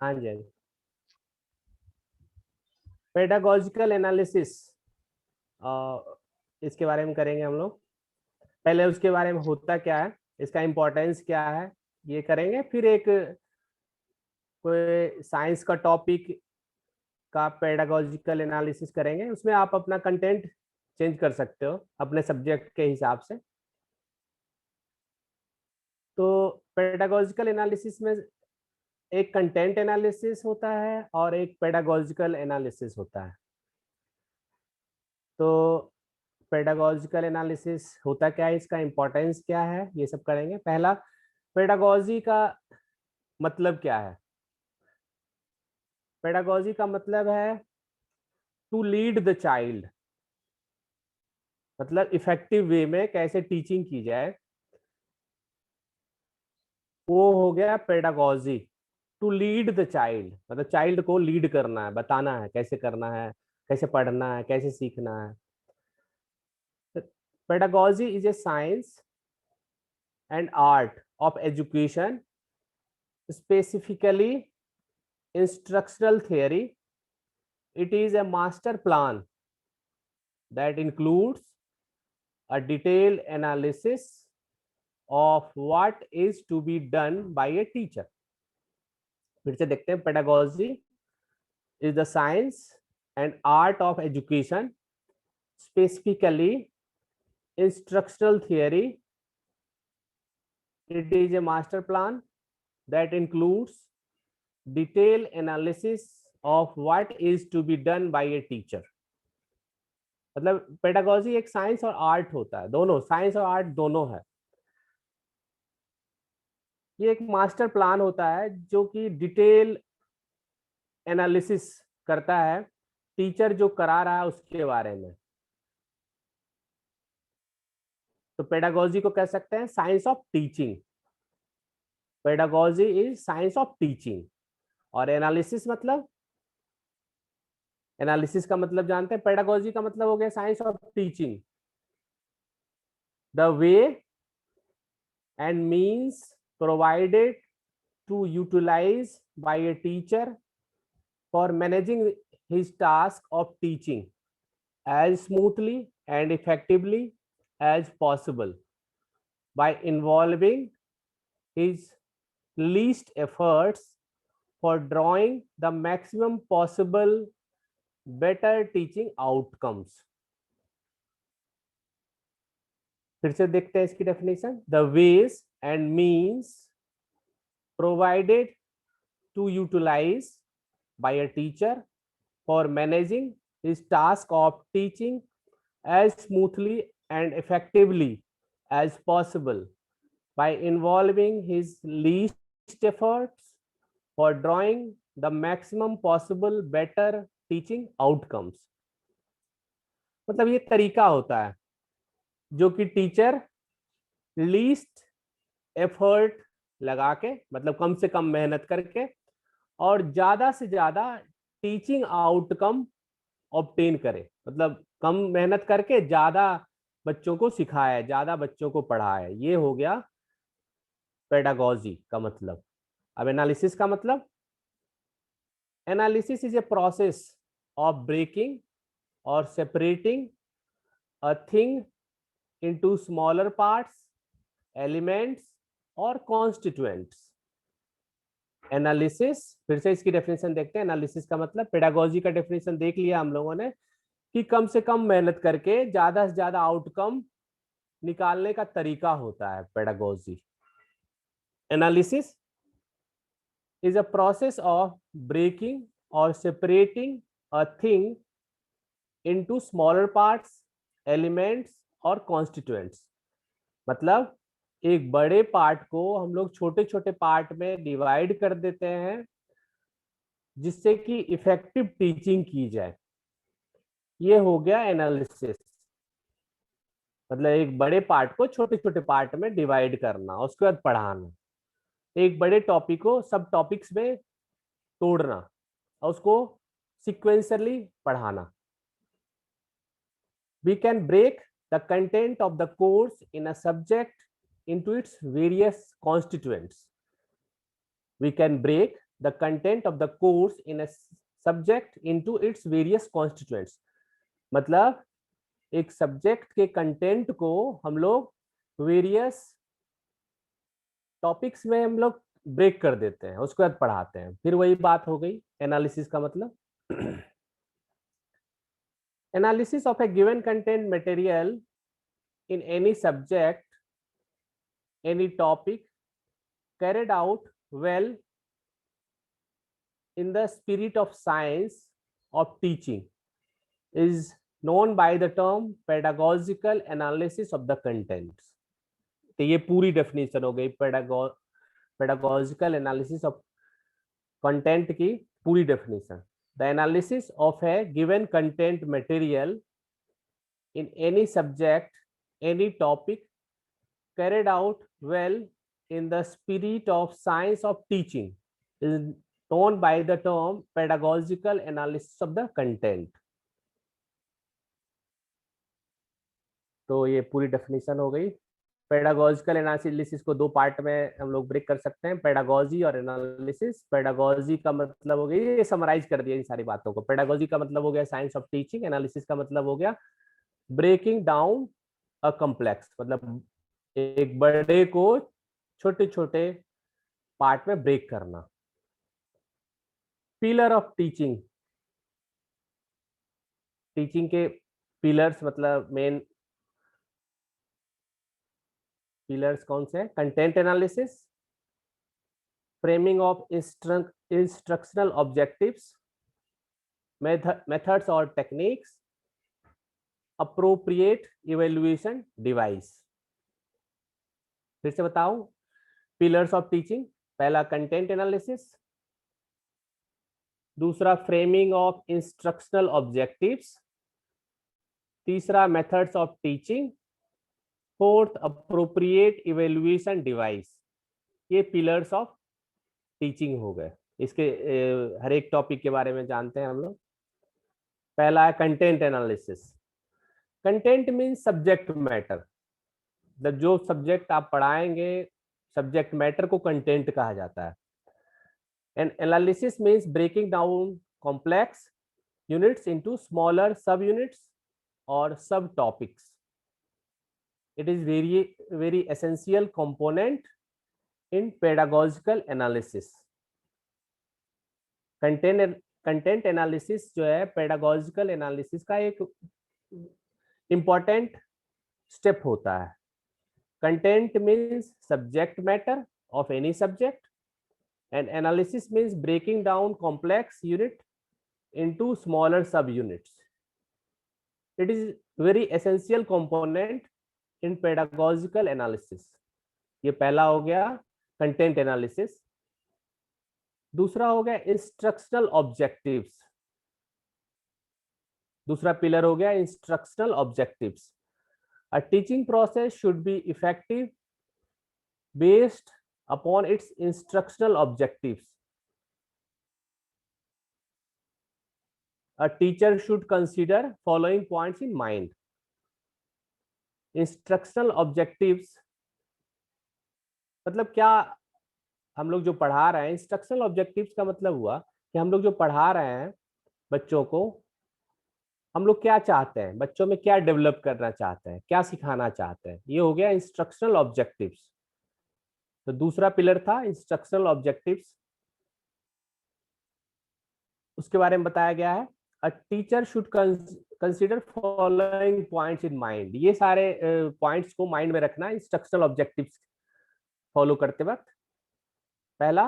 हाँ जी, हाँ जी। Pedagogical analysis, इसके बारे में करेंगे हम लोग। पहले उसके बारे में होता क्या है, इसका इम्पोर्टेंस क्या है, ये करेंगे। फिर एक कोई साइंस का टॉपिक का पेडागोजिकल एनालिसिस करेंगे, उसमें आप अपना कंटेंट चेंज कर सकते हो अपने सब्जेक्ट के हिसाब से। तो पेडागोजिकल एनालिसिस में एक कंटेंट एनालिसिस होता है और एक पेडागोजिकल एनालिसिस होता है। तो पेडागोजिकल एनालिसिस होता क्या है, इसका इम्पोर्टेंस क्या है, ये सब करेंगे। पहला, पेडागोजी का मतलब क्या है। पेडागोजी का मतलब है टू लीड द चाइल्ड, मतलब इफेक्टिव वे में कैसे टीचिंग की जाए, वो हो गया pedagogy. To lead the child मतलब चाइल्ड को लीड करना है, बताना है कैसे करना है, कैसे पढ़ना है, कैसे सीखना है। Pedagogy is a science and art of education, specifically instructional theory. It is a master plan that includes a detailed analysis of what is to be done by a teacher. फिर से देखते हैं। pedagogy is the science and art of education, specifically instructional theory. It is a master plan that includes detailed analysis of what is to be done by a teacher. मतलब pedagogy एक science और art होता है, दोनों science और art दोनों है। ये एक मास्टर प्लान होता है जो कि डिटेल एनालिसिस करता है टीचर जो करा रहा है उसके बारे में। तो पेडागोजी को कह सकते हैं science of teaching. Pedagogy is science of teaching. और एनालिसिस मतलब, एनालिसिस का मतलब जानते हैं, पेडागोजी का मतलब हो गया science of teaching. The way and means provided to utilize by a teacher for managing his task of teaching as smoothly and effectively as possible by involving his least efforts for drawing the maximum possible better teaching outcomes. फिर से देखते हैं इसकी definition. The ways and means provided to utilize by a teacher for managing his task of teaching as smoothly and effectively as possible by involving his least efforts for drawing the maximum possible better teaching outcomes. मतलब ये तरीका होता है जो कि teacher least effort लगा के, मतलब कम से कम मेहनत करके और ज्यादा से ज्यादा टीचिंग आउटकम ऑब्टेन करे। मतलब कम मेहनत करके ज्यादा बच्चों को सिखाए, ज्यादा बच्चों को पढ़ाए। ये हो गया पेडागोजी का मतलब। अब एनालिसिस का मतलब, analysis is a process of breaking और separating a thing into smaller parts, elements और कॉन्स्टिट्यूएंट्स। एनालिसिस, फिर से इसकी डेफिनेशन देखते हैं। एनालिसिस का मतलब, पेडागोजी का डेफिनेशन देख लिया हम लोगों ने कि कम से कम मेहनत करके ज्यादा से ज्यादा आउटकम निकालने का तरीका होता है pedagogy. Analysis is a process of breaking or separating a thing into smaller parts, elements और constituents। मतलब एक बड़े पार्ट को हम लोग छोटे छोटे पार्ट में डिवाइड कर देते हैं जिससे कि इफेक्टिव टीचिंग की जाए। ये हो गया एनालिसिस। मतलब एक बड़े पार्ट को छोटे छोटे पार्ट में डिवाइड करना, उसके बाद पढ़ाना। एक बड़े टॉपिक को सब टॉपिक्स में तोड़ना और उसको सिक्वेंसली पढ़ाना। We can break the content of the course in a subject into its various constituents. We can break the content of the course in a subject into its various constituents. मतलब एक subject के content को हम लोग various topics में हम लोग break कर देते हैं, उसके बाद पढ़ाते हैं। फिर वही बात हो गई एनालिसिस का मतलब। Analysis of A given content material in any subject, any topic, carried out well in the spirit of science of teaching is known by the term pedagogical analysis of the contents. तो ये पूरी definition हो गई pedagogical analysis of content की पूरी definition. The analysis of a given content material in any subject, any topic, carried out well in the spirit of science of teaching is known by the term pedagogical analysis of the content. तो ये पूरी definition हो गई। Pedagogical analysis को दो part में हम लोग ब्रेक कर सकते हैं, पेडागोजी और एनालिसिस। पेडागोजी का मतलब हो गया, ये समराइज कर दिया इन सारी बातों को। पेडागोजी का मतलब हो गया साइंस ऑफ टीचिंग, एनालिसिस का मतलब हो गया ब्रेकिंग डाउन अ कॉम्प्लेक्स, मतलब एक बड़े को छोटे छोटे पार्ट में ब्रेक करना। पिलर ऑफ टीचिंग, टीचिंग के पिलर्स मतलब मेन पिलर्स कौन से हैं? Content analysis, framing of instructional objectives, methods और टेक्निक्स, अप्रोप्रिएट इवैल्यूएशन डिवाइस। फिर से बताऊं, पिलर्स ऑफ टीचिंग, पहला कंटेंट एनालिसिस, दूसरा फ्रेमिंग ऑफ इंस्ट्रक्शनल ऑब्जेक्टिव्स, तीसरा methods of teaching, fourth appropriate evaluation device. ये पिलर्स ऑफ टीचिंग हो गए। इसके हर एक टॉपिक के बारे में जानते हैं हम लोग। पहला है content analysis. Content means subject matter, जो सब्जेक्ट आप पढ़ाएंगे सब्जेक्ट मैटर को कंटेंट कहा जाता है। And analysis means breaking down complex units into smaller sub units और sub topics. It is very essential component in pedagogical analysis. Content analysis जो है पेडागोजिकल एनालिसिस का एक इंपॉर्टेंट स्टेप होता है। Content means subject matter of any subject and analysis means breaking down complex unit into smaller sub units. It is very essential component in pedagogical analysis. ये पहला हो गया कंटेंट एनालिसिस। दूसरा हो गया इंस्ट्रक्शनल ऑब्जेक्टिव्स, दूसरा पिलर हो गया instructional objectives. A teaching process should be effective based upon its instructional objectives. A teacher should consider following points in mind. Instructional objectives मतलब क्या? हम लोग जो पढ़ा रहे हैं, इंस्ट्रक्शनल ऑब्जेक्टिव्स का मतलब हुआ कि हम लोग जो पढ़ा रहे हैं बच्चों को, हम लोग क्या चाहते हैं, बच्चों में क्या डेवलप करना चाहते हैं, क्या सिखाना चाहते हैं, ये हो गया इंस्ट्रक्शनल ऑब्जेक्टिव्स। तो दूसरा पिलर था इंस्ट्रक्शनल ऑब्जेक्टिव्स, उसके बारे में बताया गया है। अ teacher should consider following points in mind. ये सारे पॉइंट्स को माइंड में रखना इंस्ट्रक्शनल ऑब्जेक्टिव्स फॉलो करते वक्त। पहला,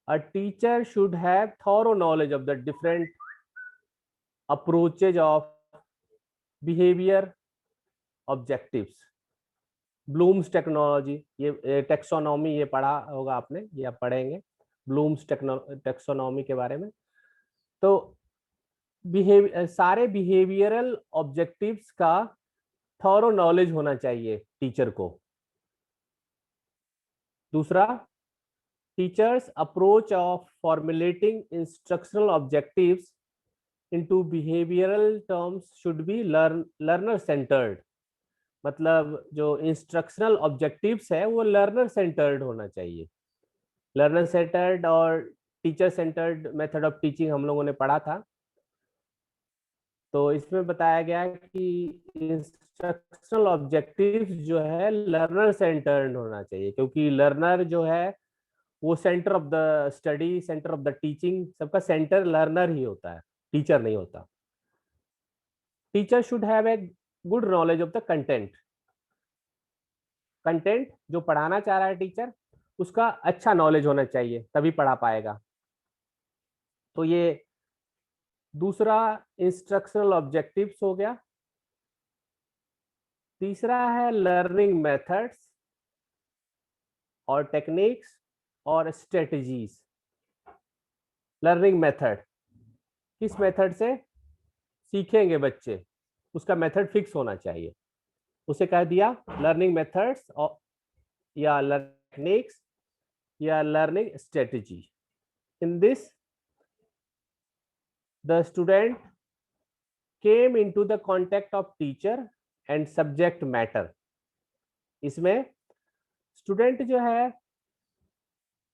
a teacher should have thorough knowledge of the different approaches of behaviour objectives. Bloom's technology, ये टेक्सोनॉमी, ये पढ़ा होगा आपने या पढ़ेंगे ब्लूम्स टेक्सोनॉमी के बारे में। तो सारे बिहेवियरल ऑब्जेक्टिव्स का थॉरो नॉलेज होना चाहिए टीचर को। दूसरा, teachers approach of formulating instructional objectives into behavioural terms should be learner centred. मतलब जो इंस्ट्रक्शनल ऑब्जेक्टिव्स है वो लर्नर सेंटर्ड होना चाहिए। लर्नर सेंटर्ड और teacher centred method of teaching हम लोगों ने पढ़ा था। तो इसमें बताया गया कि इंस्ट्रक्शनल ऑब्जेक्टिव्स जो है लर्नर सेंटर्ड होना चाहिए, क्योंकि लर्नर जो है वो centre of the study, centre of the teaching, सबका सेंटर लर्नर ही होता है, टीचर नहीं होता। Teacher should have a good knowledge of the content. Content जो पढ़ाना चाह रहा है टीचर, उसका अच्छा नॉलेज होना चाहिए, तभी पढ़ा पाएगा। तो ये दूसरा इंस्ट्रक्शनल ऑब्जेक्टिव्स हो गया। तीसरा है लर्निंग मेथड्स और टेक्निक्स और स्ट्रेटजीज। लर्निंग मेथड, किस मेथड से सीखेंगे बच्चे, उसका मेथड फिक्स होना चाहिए। उसे कह दिया लर्निंग मेथड्स या लर्निंग टेक्निक्स या learning strategy. In this the student came into the contact of teacher and subject matter। इसमें स्टूडेंट जो है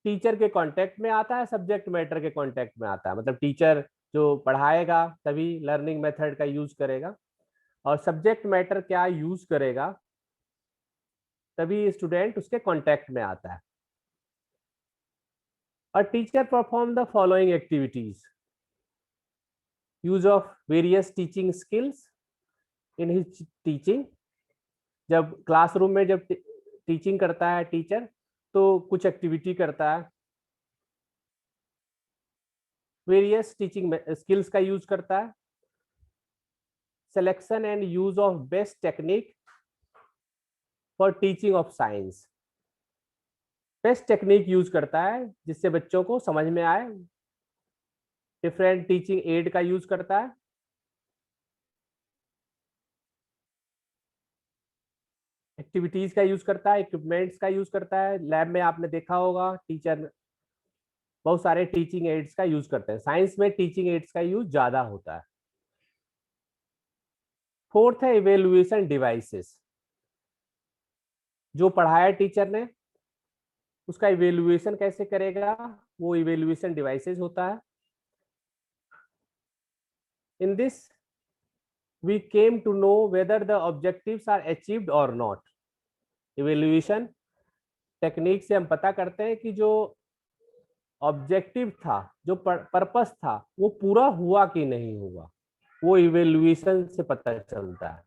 टीचर के कांटेक्ट में आता है, सब्जेक्ट मैटर के कांटेक्ट में आता है। मतलब टीचर जो पढ़ाएगा तभी लर्निंग मेथड का यूज करेगा, और सब्जेक्ट मैटर क्या यूज करेगा तभी स्टूडेंट उसके कांटेक्ट में आता है। और teacher perform the following activities: use of various teaching skills in his teaching. जब क्लासरूम में जब टीचिंग करता है टीचर, तो कुछ एक्टिविटी करता है, वेरियस टीचिंग स्किल्स का यूज करता है। Selection and use of best technique for teaching of science. Best technique use करता है जिससे बच्चों को समझ में आए। डिफरेंट टीचिंग एड का यूज करता है। एक्टिविटीज का यूज करता है, इक्विपमेंट्स का यूज करता है। लैब में आपने देखा होगा टीचर बहुत सारे टीचिंग एड्स का यूज करते हैं। साइंस में टीचिंग एड्स का यूज ज्यादा होता है। फोर्थ है इवेल्युएशन डिवाइसेस। जो पढ़ाया टीचर ने उसका इवेल्युएशन कैसे करेगा, वो इवेल्युएशन डिवाइसेस होता है। In this we came to know whether the objectives are achieved or not। Evaluation technique से हम पता करते हैं कि जो ऑब्जेक्टिव था, जो पर्पस था, वो पूरा हुआ कि नहीं हुआ, वो इवेल्युएशन से पता चलता है।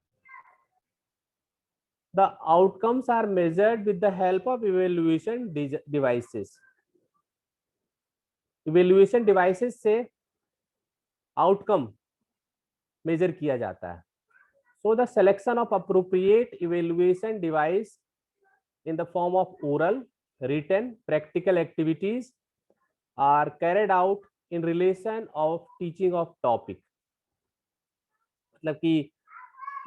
The outcomes are measured with the help of evaluation devices। Evaluation devices से आउटकम मेजर किया जाता है। So the selection of appropriate evaluation device in the form of oral, written, practical activities are carried out in relation of teaching of topic। मतलब कि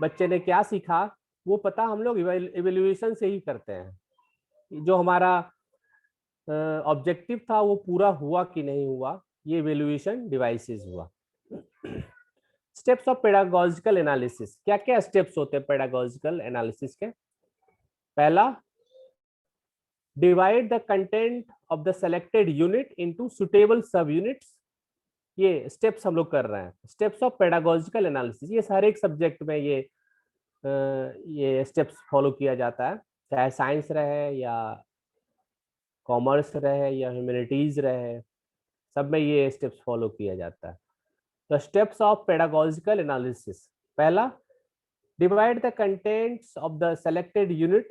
बच्चे ने क्या सीखा वो पता हम लोग इवेल्युएशन से ही करते हैं। जो हमारा ऑब्जेक्टिव था वो पूरा हुआ कि नहीं हुआ, ये इवेल्युएशन डिवाइसेस हुआ। Steps of pedagogical analysis. क्या क्या स्टेप्स होते हैं पेडागोजिकल एनालिसिस के? पहला, divide the content of the selected unit into suitable सब यूनिट्स। ये स्टेप्स हम लोग कर रहे हैं, स्टेप्स ऑफ पेडागोजिकल एनालिसिस। ये हर एक सब्जेक्ट में ये स्टेप्स फॉलो किया जाता है, चाहे साइंस रहे या कॉमर्स रहे या ह्यूमैनिटीज रहे, सब में ये स्टेप्स फॉलो किया जाता है। The steps of pedagogical analysis। पहला, divide the contents of the selected unit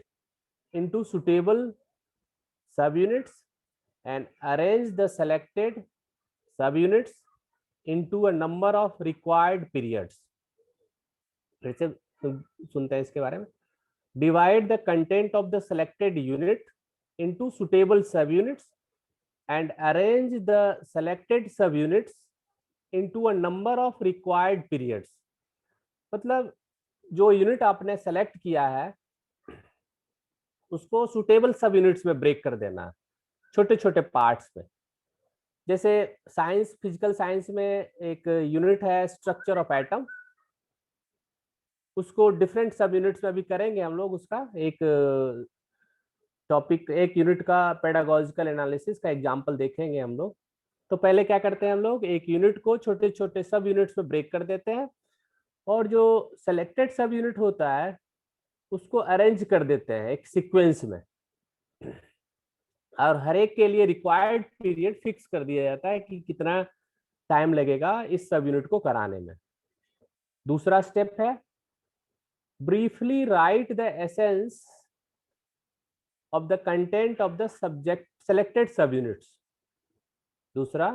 into suitable subunits and arrange the selected subunits into a number of required periods। फिर से सुनते हैं इसके बारे में। Divide the content of the selected unit into suitable subunits and arrange the selected subunits into a number of required periods। मतलब जो unit आपने सेलेक्ट किया है उसको सुटेबल सब यूनिट्स में ब्रेक कर देना है, छोटे छोटे पार्ट्स में। जैसे साइंस, फिजिकल साइंस में एक यूनिट है स्ट्रक्चर ऑफ एटम, उसको डिफरेंट सब यूनिट्स में भी करेंगे हम लोग। उसका एक टॉपिक, एक यूनिट का पेडागोजिकल एनालिसिस का एग्जांपल देखेंगे हम लोग। तो पहले क्या करते हैं हम लोग, एक यूनिट को छोटे छोटे सब यूनिट्स में ब्रेक कर देते हैं और जो सेलेक्टेड सब यूनिट होता है उसको अरेंज कर देते हैं एक सीक्वेंस में, और हर एक के लिए रिक्वायर्ड पीरियड फिक्स कर दिया जाता है कि कितना टाइम लगेगा इस सब यूनिट को कराने में। दूसरा स्टेप है briefly right the essence of the content of the subject selected सब यूनिट्स। दूसरा,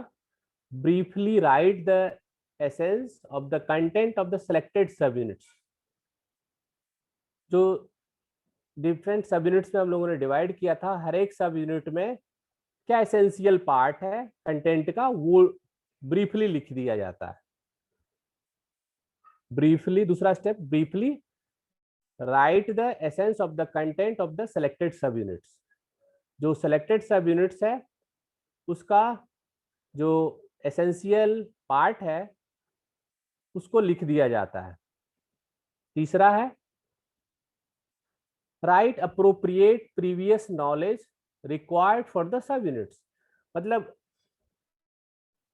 briefly right the essence of the content of the selected सब यूनिट्स। जो डिफरेंट सब यूनिट्स में हम लोगों ने डिवाइड किया था, हर एक सब यूनिट में क्या एसेंशियल पार्ट है कंटेंट का वो ब्रीफली लिख दिया जाता है। ब्रीफली, दूसरा step, briefly right the essence of the content of the selected सब यूनिट्स। जो सेलेक्टेड सब यूनिट्स है उसका जो एसेंशियल पार्ट है उसको लिख दिया जाता है। तीसरा है write appropriate previous knowledge required for the sub units. मतलब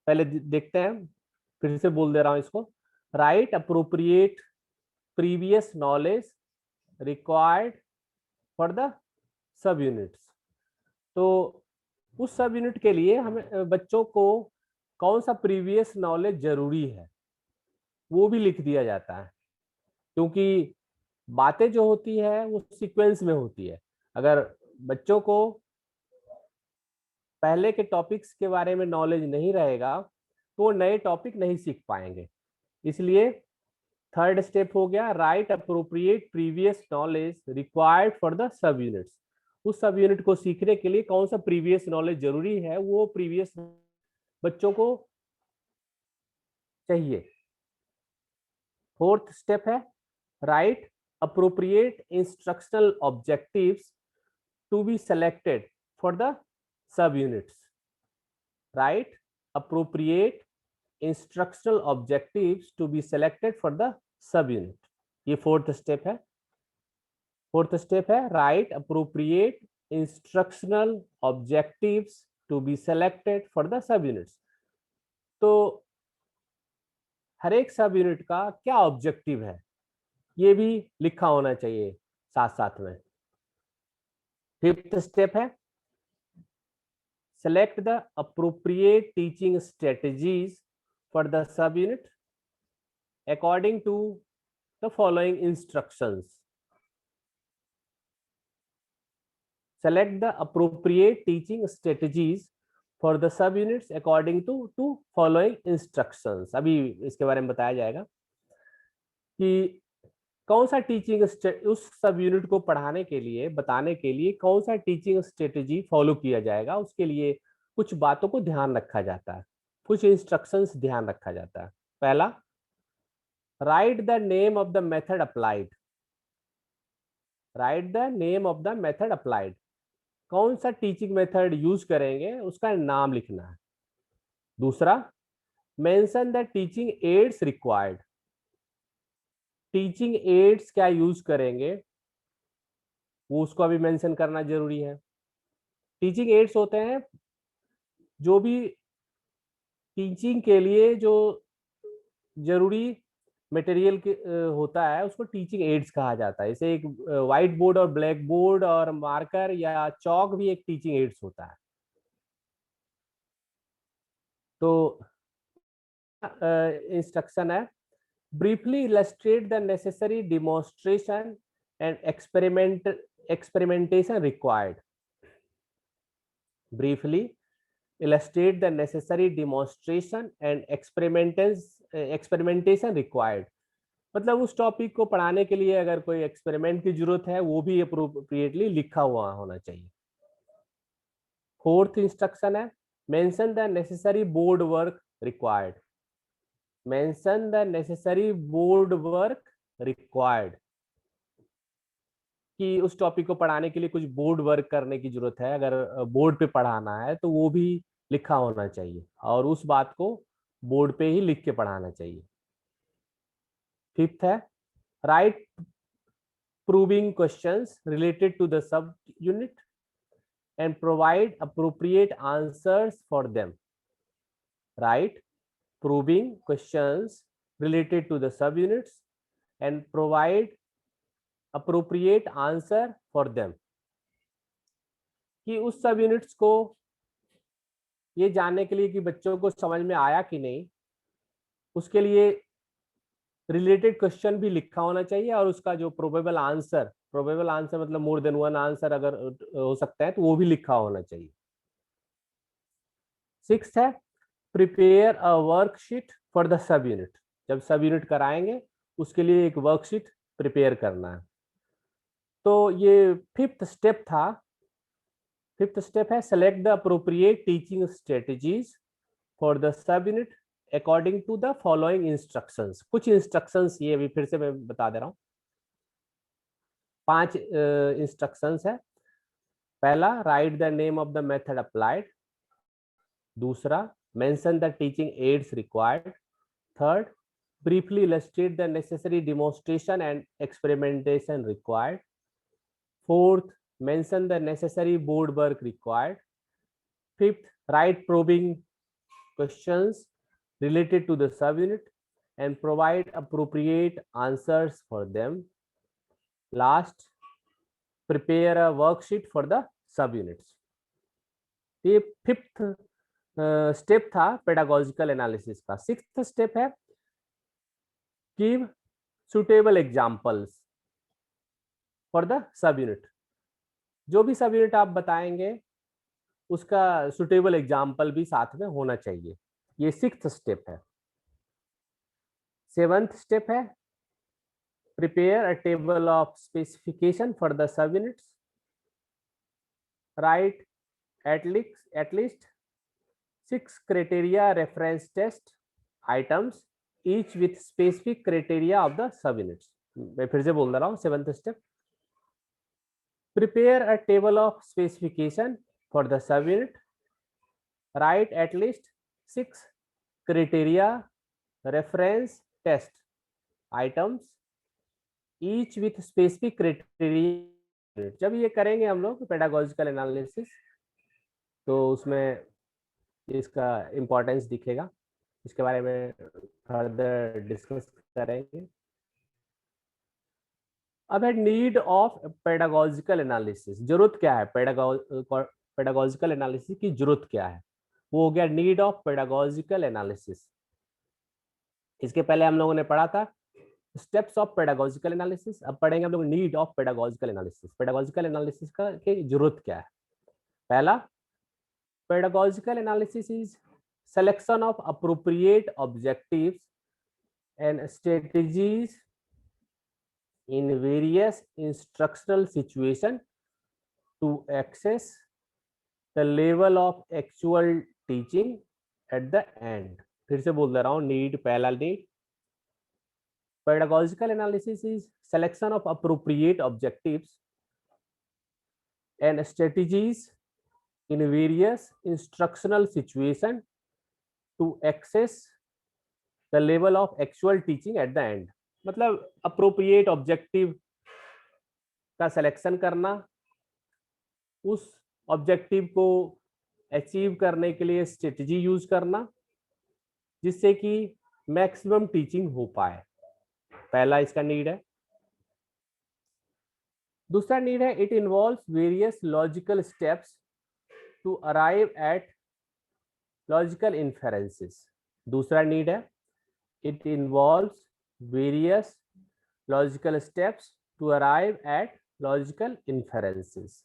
पहले देखते हैं, फिर से बोल दे रहा हूं इसको, right appropriate previous knowledge required for the sub units. तो उस सब यूनिट के लिए हमें बच्चों को कौन सा प्रीवियस नॉलेज जरूरी है वो भी लिख दिया जाता है, क्योंकि बातें जो होती है वो सीक्वेंस में होती है। अगर बच्चों को पहले के टॉपिक्स के बारे में नॉलेज नहीं रहेगा तो नए टॉपिक नहीं सीख पाएंगे। इसलिए थर्ड स्टेप हो गया right appropriate previous knowledge required for the sub units. उस सब यूनिट को सीखने के लिए कौन सा प्रीवियस नॉलेज जरूरी है वो प्रीवियस बच्चों को चाहिए। फोर्थ स्टेप है write appropriate instructional objectives to be selected for the sub units. Write appropriate instructional objectives to be selected for the sub unit. ये फोर्थ स्टेप है। फोर्थ स्टेप है write appropriate instructional objectives to be selected for the sub units. तो हर एक सब unit का क्या objective है ये भी लिखा होना चाहिए साथ साथ में। फिफ्थ स्टेप है select the appropriate teaching strategies for the subunit according to the following instructions. Select the appropriate teaching strategies for the subunits according to following instructions. अभी इसके बारे में बताया जाएगा कि कौन सा टीचिंग उस सब यूनिट को पढ़ाने के लिए, बताने के लिए कौन सा टीचिंग स्ट्रेटेजी फॉलो किया जाएगा। उसके लिए कुछ बातों को ध्यान रखा जाता है, कुछ इंस्ट्रक्शंस ध्यान रखा जाता है। पहला, write the name of the method applied. Right the name of the method applied, कौन सा टीचिंग मेथड यूज करेंगे उसका नाम लिखना है। दूसरा, mention the teaching aids required. Teaching ads क्या यूज करेंगे वो उसको अभी मेंशन करना जरूरी है। टीचिंग एड्स होते हैं जो भी टीचिंग के लिए जो जरूरी मटेरियल होता है उसको टीचिंग एड्स कहा जाता है। जैसे एक व्हाइट बोर्ड और ब्लैक बोर्ड और मार्कर या चौक भी एक टीचिंग एड्स होता है। तो इंस्ट्रक्शन है briefly illustrate the necessary demonstration and experimentation required. Briefly illustrate the necessary demonstration and experimentation required. मतलब उस टॉपिक को पढ़ाने के लिए अगर कोई एक्सपेरिमेंट की जरूरत है वो भी अप्रोप्रिएटली लिखा हुआ होना चाहिए। फोर्थ इंस्ट्रक्शन है mention the necessary board work required. Mention the necessary board work required, कि उस टॉपिक को पढ़ाने के लिए कुछ बोर्ड वर्क करने की जरूरत है, अगर बोर्ड पे पढ़ाना है तो वो भी लिखा होना चाहिए और उस बात को बोर्ड पे ही लिख के पढ़ाना चाहिए। फिफ्थ है write proving questions related to the sub unit and provide appropriate answers for them. write probing questions related to the subunits and provide appropriate answer for them. कि उस सब यूनिट्स को ये जानने के लिए कि बच्चों को समझ में आया कि नहीं, उसके लिए रिलेटेड क्वेश्चन भी लिखा होना चाहिए और उसका जो प्रोबेबल आंसर मतलब मोर देन वन आंसर अगर हो सकता है तो वो भी लिखा होना चाहिए. 6th है prepare a worksheet for the sub unit. जब सब यूनिट कराएंगे उसके लिए एक वर्कशीट प्रिपेयर करना है. तो ये 5th स्टेप था. 5th स्टेप है select the appropriate teaching strategies for the sub unit according to the following instructions. कुछ इंस्ट्रक्शंस ये भी फिर से मैं बता दे रहा हूँ. 5 इंस्ट्रक्शंस है. पहला, write the name of the method applied. दूसरा, mention the teaching aids required. Third, briefly illustrate the necessary demonstration and experimentation required. Fourth, mention the necessary board work required. Fifth, write probing questions related to the subunit and provide appropriate answers for them. Last, prepare a worksheet for the subunits. ये 5th step था pedagogical analysis का. 6th step है give suitable examples for the subunit. जो भी सब unit आप बताएंगे उसका सुटेबल एग्जाम्पल भी साथ में होना चाहिए. ये 6th स्टेप है. 7th स्टेप है prepare a table of specification for the sub units. Right at least 6 criteria reference test items each with specific criteria of the sub units. मैं फिर से बोल रहा हूँ. 7th step, prepare a table of specification for the sub unit. Write at least 6 criteria reference test items each with specific criteria. जब ये करेंगे हम लोग पेडागोजिकल एनालिसिस तो उसमें इसका इम्पोर्टेंस दिखेगा. इसके बारे में फर्दर डिस्कस करेंगे. अब है नीड ऑफ पेडागोजिकल एनालिसिस. जरूरत क्या है पेडागोजिकल एनालिसिस की जरूरत क्या है? वो हो गया नीड ऑफ पेडागोजिकल एनालिसिस. इसके पहले हम लोगों ने पढ़ा था स्टेप्स ऑफ पेडागोजिकल एनालिसिस. अब पढ़ेंगे हम लोग need of pedagogical analysis. Pedagogical analysis का की जरूरत क्या है? पहला, pedagogical analysis is selection of appropriate objectives and strategies in various instructional situations to access the level of actual teaching at the end. फिर से बोल दे रहा हूँ. नीड, पहला need, pedagogical analysis is selection of appropriate objectives and strategies in various instructional situations to access the level of actual teaching at the end. मतलब appropriate objective का selection करना, उस ऑब्जेक्टिव को अचीव करने के लिए स्ट्रेटजी यूज करना जिससे कि मैक्सिमम टीचिंग हो पाए. पहला इसका नीड है. दूसरा नीड है it involves various logical steps to arrive at logical inferences. दूसरा नीड है it involves various logical steps to arrive at logical inferences.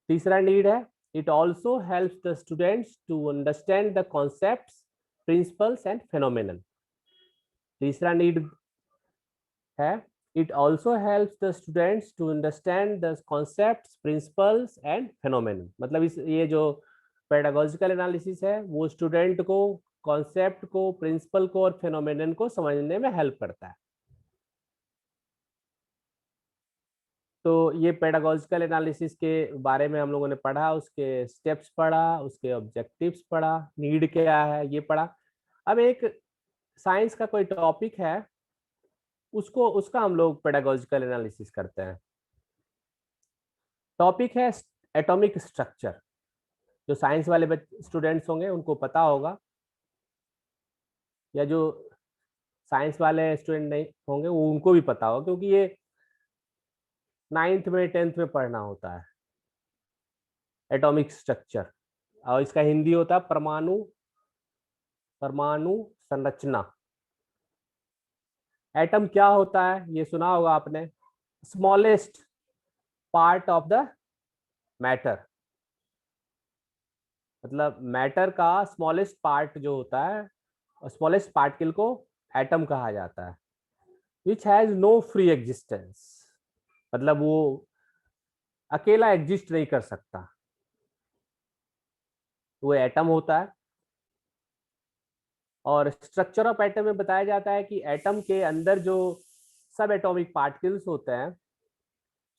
तीसरा नीड है it also helps the students to understand the concepts, principles and phenomenon. तीसरा need है it also helps the students to understand the concepts, principles and phenomenon. मतलब इस ये जो pedagogical analysis है वो स्टूडेंट को कॉन्सेप्ट को, प्रिंसिपल को और फेनोमेनन को समझने में हेल्प करता है. तो ये पेडागोजिकल एनालिसिस के बारे में हम लोगों ने पढ़ा, उसके स्टेप्स पढ़ा, उसके ऑब्जेक्टिव्स पढ़ा, नीड क्या है ये पढ़ा. अब एक साइंस का कोई टॉपिक है उसका हम लोग पेडागोजिकल एनालिसिस करते हैं. टॉपिक है एटॉमिक स्ट्रक्चर. जो साइंस वाले स्टूडेंट्स होंगे उनको पता होगा, या जो साइंस वाले स्टूडेंट नहीं होंगे वो उनको भी पता होगा, क्योंकि ये 9th में 10th में पढ़ना होता है एटॉमिक स्ट्रक्चर। और इसका हिंदी होता है परमाणु परमाणु संरचना। एटम क्या होता है ये सुना होगा आपने, smallest part of the matter, मतलब मैटर का स्मॉलेस्ट पार्ट जो होता है, स्मॉलेस्ट पार्टिकल को एटम कहा जाता है। Which has no free existence, मतलब वो अकेला एग्जिस्ट नहीं कर सकता, वो एटम होता है। और स्ट्रक्चर ऑफ एटम में बताया जाता है कि एटम के अंदर जो सब एटॉमिक पार्टिकल्स होते हैं,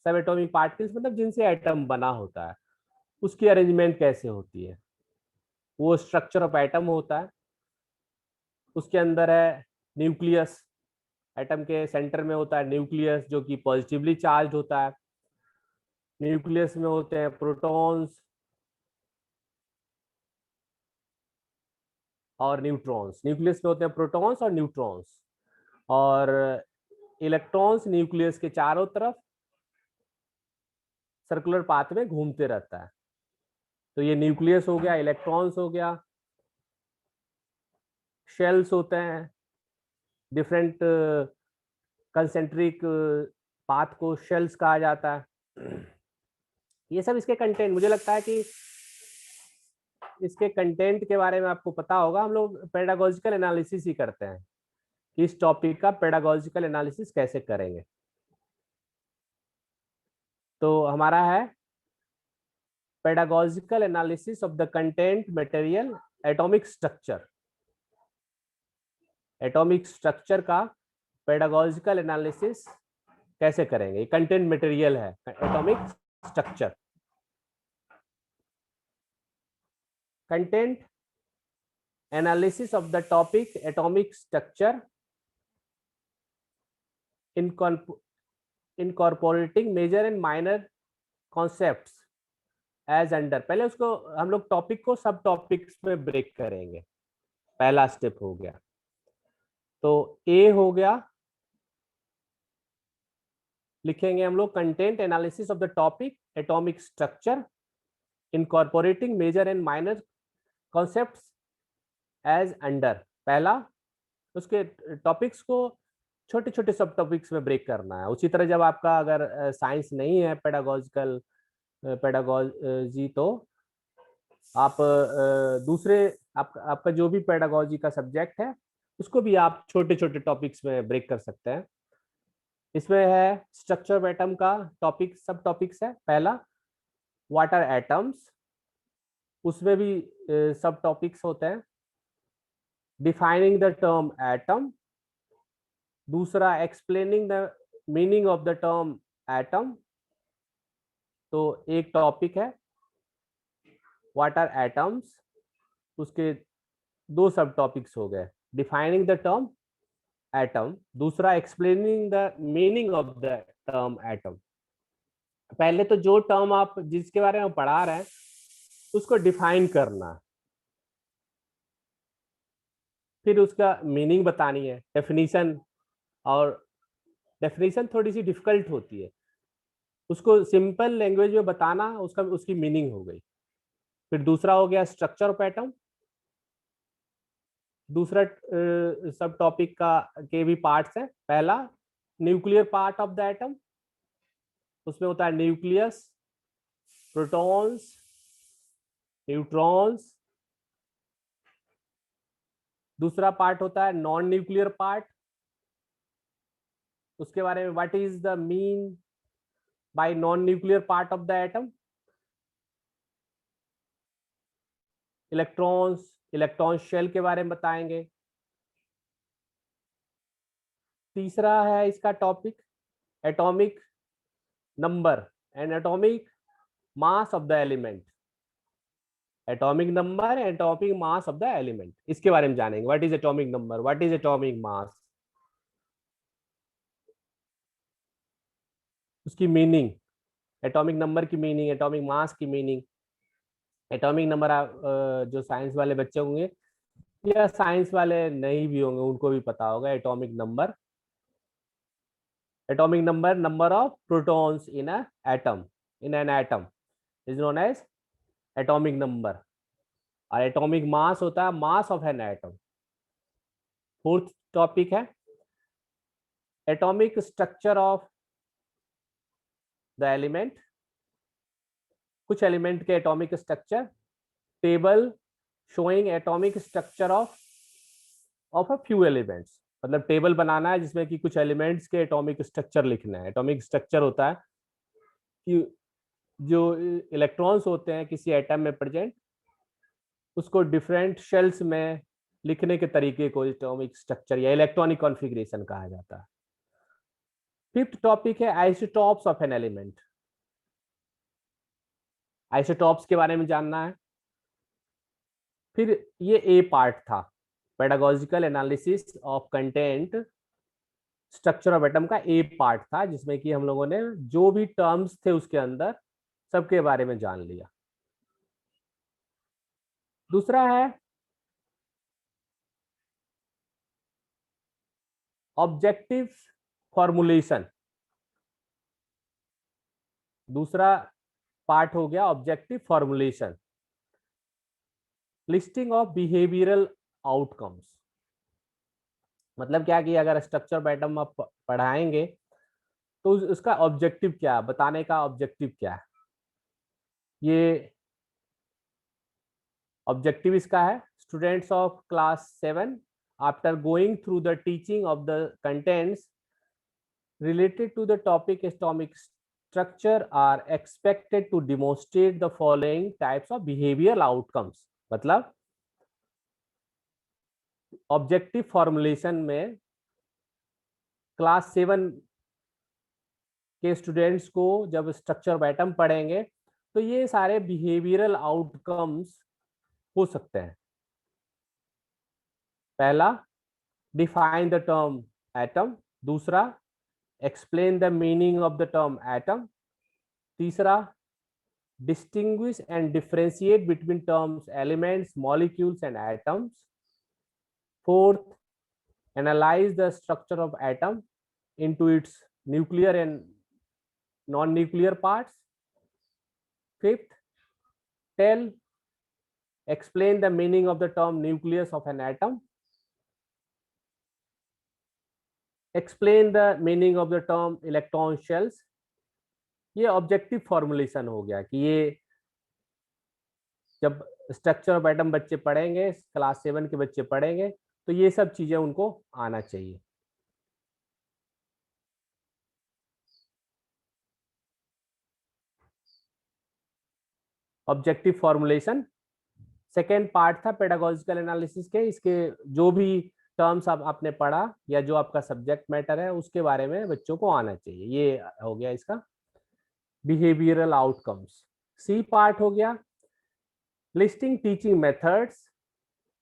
सब एटॉमिक पार्टिकल्स मतलब जिनसे एटम बना होता है, उसकी अरेंजमेंट कैसे होती है, वो स्ट्रक्चर ऑफ एटम होता है। उसके अंदर है न्यूक्लियस, एटम के सेंटर में होता है न्यूक्लियस जो कि पॉजिटिवली चार्ज होता है। न्यूक्लियस में होते हैं प्रोटॉन्स और न्यूट्रॉन्स, न्यूक्लियस में होते हैं प्रोटॉन्स और न्यूट्रॉन्स। और इलेक्ट्रॉन्स न्यूक्लियस के चारों तरफ सर्कुलर पाथ में घूमते रहता है। तो ये न्यूक्लियस हो गया, इलेक्ट्रॉन्स हो गया, शेल्स होते हैं, डिफरेंट कंसेंट्रिक पाथ को शेल्स कहा जाता है। ये सब इसके कंटेंट, मुझे लगता है कि इसके कंटेंट के बारे में आपको पता होगा। हम लोग पेडागोजिकल एनालिसिस ही करते हैं कि इस टॉपिक का पेडागोजिकल एनालिसिस कैसे करेंगे। तो हमारा है pedagogical analysis of the content material atomic structure. Atomic structure का पेडागोजिकल एनालिसिस कैसे करेंगे, कंटेंट मटेरियल है atomic structure. Content analysis of the topic atomic structure incorporating major and minor concepts as under. पहले उसको हम लोग टॉपिक को सब टॉपिक्स में ब्रेक करेंगे, पहला स्टेप हो गया। तो ए हो गया, लिखेंगे हम लोग content analysis of the topic atomic structure incorporating major and minor concepts as under, पहला। उसके टॉपिक्स को छोटे छोटे सब टॉपिक्स में ब्रेक करना है। उसी तरह जब आपका अगर साइंस नहीं है पेडागोजिकल पेडागोजी, तो आप दूसरे आपका जो भी पेडागोजी का सब्जेक्ट है उसको भी आप छोटे छोटे टॉपिक्स में ब्रेक कर सकते हैं। इसमें है स्ट्रक्चर ऑफ एटम का टॉपिक, सब टॉपिक्स है। पहला व्हाट आर एटम्स, उसमें भी सब टॉपिक्स होते हैं। डिफाइनिंग द टर्म एटम, दूसरा explaining the meaning of the term atom. तो एक टॉपिक है व्हाट आर एटम्स, उसके दो सब टॉपिक्स हो गए, डिफाइनिंग द टर्म एटम, दूसरा explaining the meaning of the term atom. पहले तो जो टर्म आप जिसके बारे में पढ़ा रहे हैं उसको डिफाइन करना, फिर उसका मीनिंग बतानी है, डेफिनीशन। और डेफिनीशन थोड़ी सी डिफिकल्ट होती है, उसको सिंपल लैंग्वेज में बताना, उसका उसकी मीनिंग हो गई। फिर दूसरा हो गया स्ट्रक्चर ऑफ एटम, दूसरा सब टॉपिक का के भी पार्ट्स है। पहला nuclear part of the atom, उसमें होता है न्यूक्लियस, प्रोटॉन्स, न्यूट्रॉन्स। दूसरा पार्ट होता है नॉन न्यूक्लियर पार्ट, उसके बारे में what is the mean by non nuclear part of the atom. Electrons, electron shell के बारे में बताएंगे। तीसरा है इसका topic atomic number and atomic mass of the element. Atomic number and atomic mass of the element, इसके बारे में जानेंगे। What is atomic number, what is atomic mass, उसकी मीनिंग, एटॉमिक नंबर की मीनिंग, एटॉमिक मास की meaning. Atomic number जो science वाले बच्चे होंगे या साइंस वाले नहीं भी होंगे उनको भी पता होगा। Atomic number, number of protons in a atom, in an atom is known as atomic number. और एटॉमिक मास होता है mass of an atom. Fourth topic है atomic structure of the element. कुछ एलिमेंट के atomic structure, table showing atomic structure of a few elements. मतलब table बनाना है जिसमें कि कुछ एलिमेंट्स के एटॉमिक स्ट्रक्चर लिखना है। एटॉमिक स्ट्रक्चर होता है कि जो इलेक्ट्रॉन्स होते हैं किसी एटम में प्रेजेंट, उसको डिफरेंट शेल्स में लिखने के तरीके को एटॉमिक स्ट्रक्चर या इलेक्ट्रॉनिक कॉन्फ़िगरेशन कहा जाता है। फिफ्थ टॉपिक है isotopes of an element. Isotopes के बारे में जानना है। फिर ये ए पार्ट था, pedagogical analysis of content structure of atom का ए पार्ट था, जिसमें कि हम लोगों ने जो भी टर्म्स थे उसके अंदर सबके बारे में जान लिया। दूसरा है ऑब्जेक्टिव फॉर्मुलेशन। दूसरा पार्ट हो गया objective formulation, listing of behavioural outcomes. मतलब क्या कि अगर स्ट्रक्चर ऑफ एटम आप पढ़ाएंगे तो उसका ऑब्जेक्टिव क्या है, बताने का ऑब्जेक्टिव क्या है। ये ऑब्जेक्टिव इसका है students of class 7 after going through the teaching of the contents related to the topic atomic structure are expected to demonstrate the following types of behavioral outcomes। मतलब ऑब्जेक्टिव फॉर्मुलेशन में class 7 के students को जब structure of atom पढ़ेंगे तो ये सारे behavioural outcomes हो सकते हैं। पहला, डिफाइन द टर्म एटम। दूसरा, explain the meaning of the term atom. तीसरा, distinguish and differentiate between terms elements, molecules and atoms. Fourth, analyze the structure of atom into its nuclear and non-nuclear parts. Fifth, explain the meaning of the term nucleus of an atom. Explain the meaning of the term electron shells. ये objective formulation हो गया कि ये जब structure of atom बच्चे पढ़ेंगे, class 7 के बच्चे पढ़ेंगे तो ये सब चीजें उनको आना चाहिए। ऑब्जेक्टिव फॉर्मुलेशन सेकेंड पार्ट था पेडागोजिकल एनालिसिस के। इसके जो भी टर्म्स आपने पढ़ा या जो आपका सब्जेक्ट मैटर है उसके बारे में बच्चों को आना चाहिए। ये हो गया इसका बिहेवियरल आउटकम्स। सी पार्ट हो गया listing teaching methods,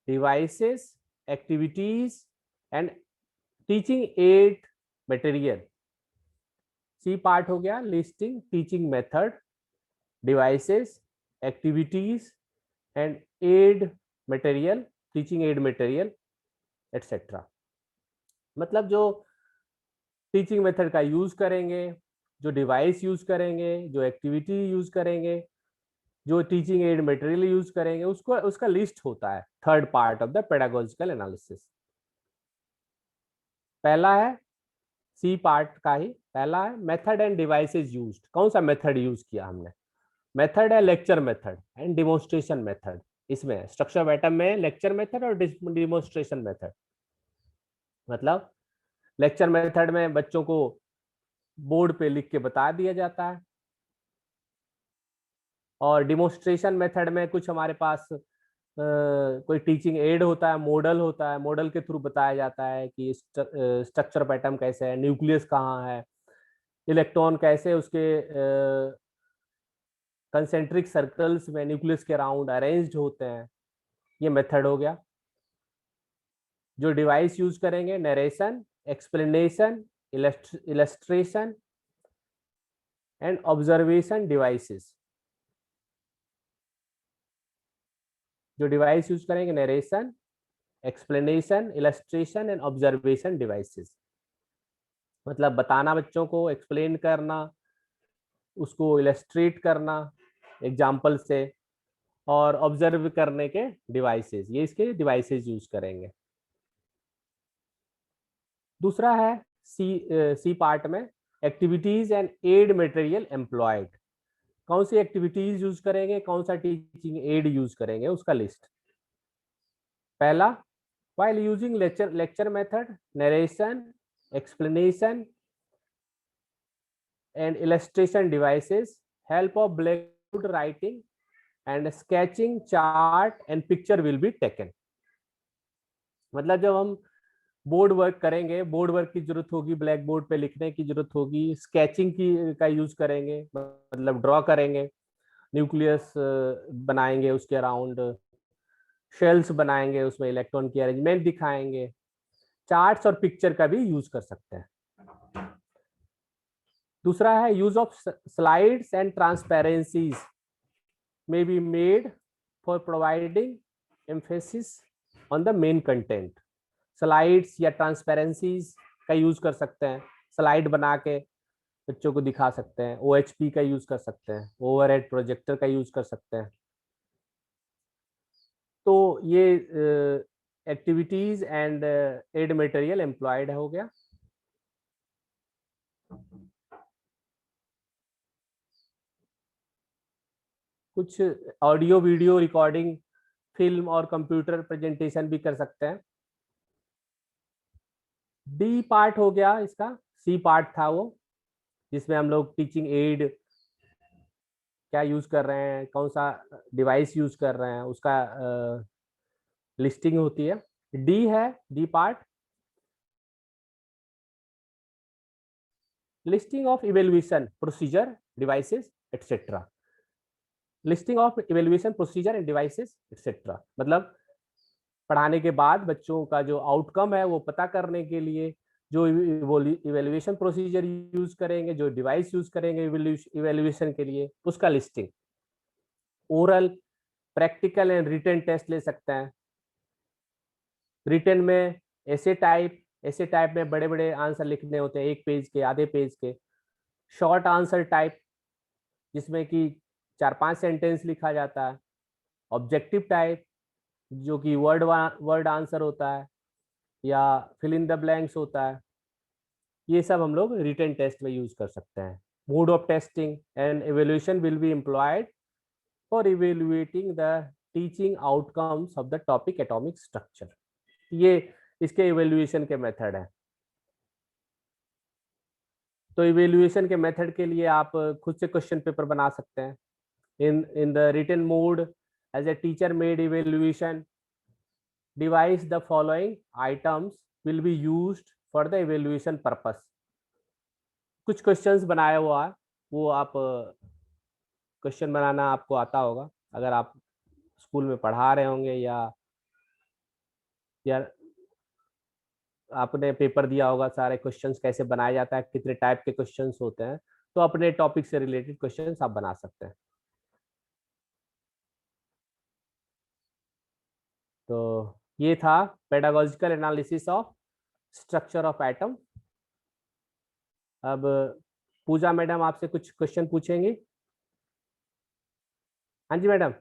devices, activities and teaching aid material. C part हो गया listing teaching method, devices, activities and aid material, teaching aid material etcetera. मतलब जो टीचिंग मेथड का यूज करेंगे, जो डिवाइस यूज करेंगे, जो एक्टिविटी यूज करेंगे, जो टीचिंग एड मटेरियल यूज करेंगे, उसको उसका लिस्ट होता है third part of the pedagogical analysis. पहला है सी पार्ट का ही, पहला है मेथड एंड डिवाइसेस यूज्ड। कौन सा मेथड यूज किया हमने? मेथड है lecture method and demonstration method. इसमें स्ट्रक्चर ऑफ एटम में लेक्चर मेथड और डिमोन्स्ट्रेशन मेथड। मतलब लेक्चर मेथड में बच्चों को बोर्ड पे लिख के बता दिया जाता है और डिमोन्स्ट्रेशन मेथड में कुछ हमारे पास कोई टीचिंग एड होता है, मॉडल होता है, मॉडल के थ्रू बताया जाता है कि स्ट्रक्चर ऑफ एटम कैसे है, न्यूक्लियस कहाँ है, इलेक्ट्रॉन कैसे उसके कंसेंट्रिक सर्कल्स में न्यूक्लियस के अराउंड अरेंज्ड होते हैं। ये मेथड हो गया। जो डिवाइस यूज करेंगे narration, explanation, illustration and observation devices. जो डिवाइस यूज करेंगे, narration, explanation, illustration and observation devices. मतलब बताना बच्चों को, एक्सप्लेन करना, उसको इलस्ट्रेट करना एग्जाम्पल से, और ऑब्जर्व करने के डिवाइसेस, ये इसके डिवाइसेस यूज करेंगे। दूसरा है सी पार्ट में, activities and aid material employed. कौन सी एक्टिविटीज यूज करेंगे, कौन सा टीचिंग एड यूज करेंगे, उसका लिस्ट। पहला, while using lecture method, narration, explanation and illustration devices, help of blackboard writing and sketching, chart and picture will be taken। मतलब जब हम बोर्ड वर्क करेंगे, बोर्ड वर्क की जरूरत होगी, ब्लैक बोर्ड पे लिखने की जरूरत होगी, स्केचिंग की का यूज करेंगे, मतलब ड्रॉ करेंगे, न्यूक्लियस बनाएंगे, उसके अराउंड शेल्स बनाएंगे, उसमें इलेक्ट्रॉन की अरेंजमेंट दिखाएंगे, चार्ट्स और पिक्चर का भी यूज कर सकते हैं। दूसरा है use of slides and transparencies may be made for providing emphasis on the main content। Slides या ट्रांसपेरेंसीज का यूज कर सकते हैं, स्लाइड बना के बच्चों को दिखा सकते हैं, OHP का यूज कर सकते हैं, ओवरहेड प्रोजेक्टर का यूज कर सकते हैं। तो ये activities and aid material employed हो गया। कुछ ऑडियो वीडियो रिकॉर्डिंग, फिल्म और कंप्यूटर प्रेजेंटेशन भी कर सकते हैं। डी पार्ट हो गया इसका, सी पार्ट था वो जिसमें हम लोग टीचिंग एड क्या यूज कर रहे हैं, कौन सा डिवाइस यूज कर रहे हैं, उसका लिस्टिंग होती है। डी है, D part, listing of evaluation procedure, devices etcetera. Listing of evaluation procedure end devices etcetera, मतलब पढ़ाने के बाद बच्चों का जो आउटकम है वो पता करने के लिए जो इवेल्युएशन प्रोसीजर यूज करेंगे, जो डिवाइस यूज करेंगे इवेल्युएशन के लिए, उसका listing. Oral, practical and written test ले सकते हैं। रिटन में ऐसे टाइप में बड़े बड़े आंसर लिखने होते हैं, 1 पेज के, आधे पेज के। शॉर्ट आंसर टाइप जिसमें कि 4-5 सेंटेंस लिखा जाता है। ऑब्जेक्टिव टाइप जो कि वर्ड आंसर होता है या फिल इन द ब्लैंक्स होता है। ये सब हम लोग रिटन टेस्ट में यूज कर सकते हैं। Mode of testing and evaluation will be employed for evaluating the teaching outcomes of the topic atomic structure. ये इसके इवेल्युएशन के मेथड है। तो इवेल्युएशन के मेथड के लिए आप खुद से क्वेश्चन पेपर बना सकते हैं। In the written mode, as a teacher made evaluation, devise the following items will be used for the evaluation purpose. कुछ क्वेश्चंस बनाया हुआ है, वो आप क्वेश्चन बनाना आपको आता होगा अगर आप स्कूल में पढ़ा रहे होंगे या आपने पेपर दिया होगा, सारे क्वेश्चंस कैसे बनाया जाता है, कितने टाइप के क्वेश्चंस होते हैं, तो अपने टॉपिक से रिलेटेड क्वेश्चंस आप बना सकते हैं। तो ये था pedagogical analysis of structure of atom. अब पूजा मैडम आपसे कुछ क्वेश्चन पूछेंगी। हाँ जी मैडम।